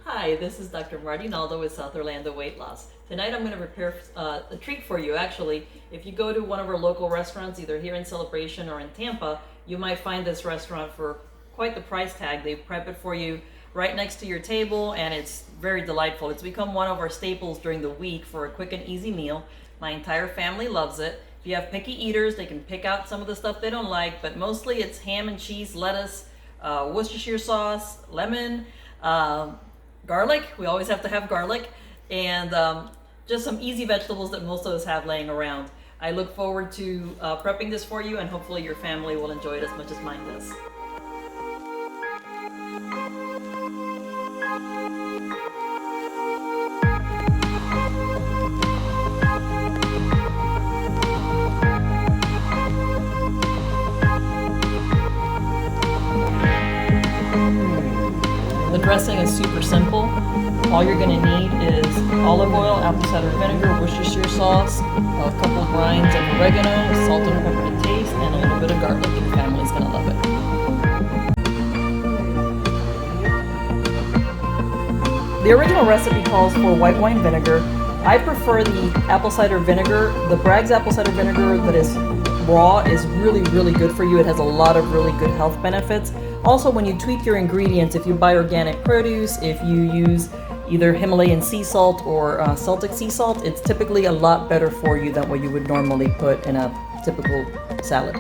Hi, this is Dr. Marty Naldo with South Orlando Weight Loss. Tonight I'm going to prepare a treat for you. Actually, if you go to one of our local restaurants, either here in Celebration or in Tampa, you might find this restaurant for quite the price tag. They prep it for you right next to your table, and it's very delightful. It's become one of our staples during the week for a quick and easy meal. My entire family loves it. If you have picky eaters, they can pick out some of the stuff they don't like, but mostly it's ham and cheese, lettuce, Worcestershire sauce, lemon, garlic. We always have to have garlic, and just some easy vegetables that most of us have laying around. I look forward to prepping this for you, and hopefully your family will enjoy it as much as mine does. The dressing is super simple. All you're going to need is olive oil, apple cider vinegar, Worcestershire sauce, a couple of grinds of oregano, salt and pepper to taste, and a little bit of garlic. Your family's going to love it. The original recipe calls for white wine vinegar. I prefer the apple cider vinegar. The Bragg's apple cider vinegar that is raw is really, really good for you. It has a lot of really good health benefits. Also, when you tweak your ingredients, if you buy organic produce, if you use either Himalayan sea salt or Celtic sea salt, it's typically a lot better for you than what you would normally put in a typical salad.